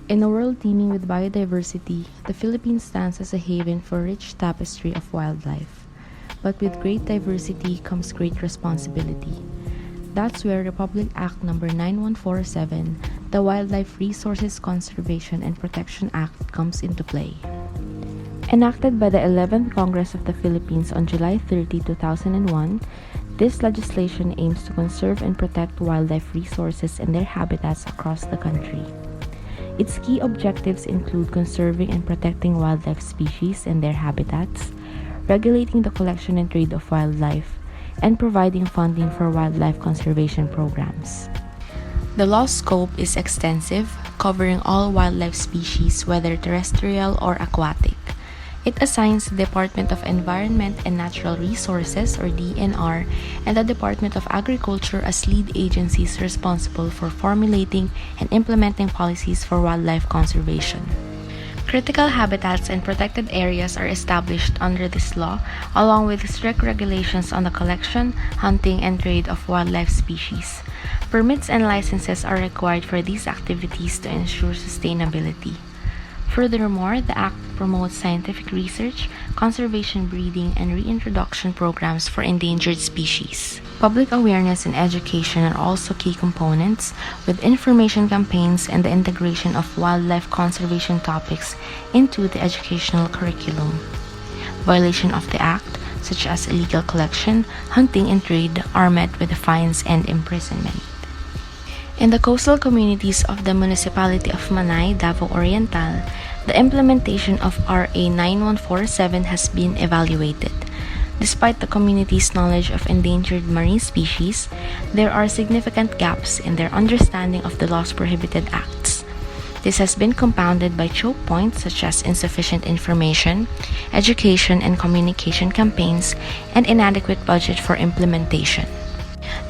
In a world teeming with biodiversity, the Philippines stands as a haven for a rich tapestry of wildlife. But with great diversity comes great responsibility. That's where Republic Act No. 9147, the Wildlife Resources Conservation and Protection Act, comes into play. Enacted by the 11th Congress of the Philippines on July 30, 2001, this legislation aims to conserve and protect wildlife resources and their habitats across the country. Its key objectives include conserving and protecting wildlife species and their habitats, regulating the collection and trade of wildlife, and providing funding for wildlife conservation programs. The law's scope is extensive, covering all wildlife species, whether terrestrial or aquatic. It assigns the Department of Environment and Natural Resources, or DNR, and the Department of Agriculture as lead agencies responsible for formulating and implementing policies for wildlife conservation. Critical habitats and protected areas are established under this law, along with strict regulations on the collection, hunting, and trade of wildlife species. Permits and licenses are required for these activities to ensure sustainability. Furthermore, the Act promotes scientific research, conservation breeding, and reintroduction programs for endangered species. Public awareness and education are also key components, with information campaigns and the integration of wildlife conservation topics into the educational curriculum. Violation of the Act, such as illegal collection, hunting, and trade, are met with fines and imprisonment. In the coastal communities of the municipality of Manay, Davao Oriental, the implementation of RA 9147 has been evaluated. Despite the community's knowledge of endangered marine species, there are significant gaps in their understanding of the law's prohibited acts. This has been compounded by choke points such as insufficient information, education and communication campaigns, and inadequate budget for implementation.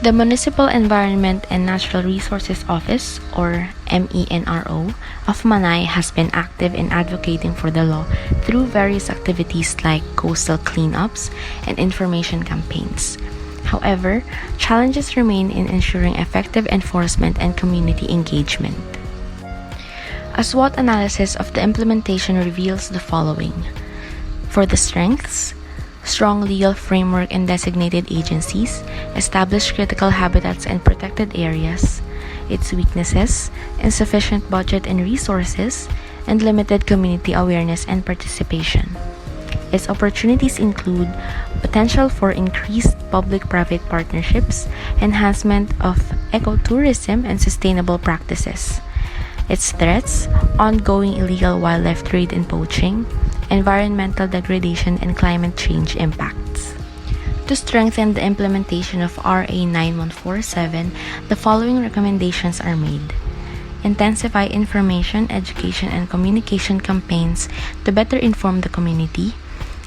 The Municipal Environment and Natural Resources Office, or MENRO, of Manay has been active in advocating for the law through various activities like coastal cleanups and information campaigns. However, challenges remain in ensuring effective enforcement and community engagement. A SWOT analysis of the implementation reveals the following. For the strengths, strong legal framework and designated agencies, established critical habitats and protected areas. Its weaknesses, insufficient budget and resources, and limited community awareness and participation. Its opportunities include potential for increased public-private partnerships, enhancement of ecotourism, and sustainable practices. Its threats, ongoing illegal wildlife trade and poaching, environmental degradation, and climate change impacts. To strengthen the implementation of RA 9147, the following recommendations are made. Intensify information, education, and communication campaigns to better inform the community.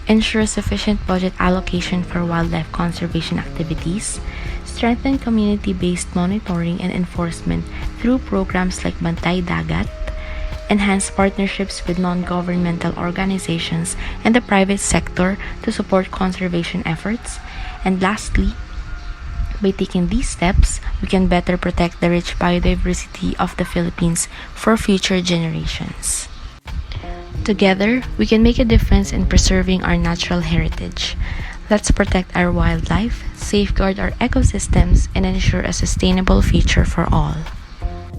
Ensure sufficient budget allocation for wildlife conservation activities. Strengthen community-based monitoring and enforcement through programs like Bantay Dagat. Enhance partnerships with non-governmental organizations and the private sector to support conservation efforts. And lastly, by taking these steps, we can better protect the rich biodiversity of the Philippines for future generations. Together, we can make a difference in preserving our natural heritage. Let's protect our wildlife, safeguard our ecosystems, and ensure a sustainable future for all.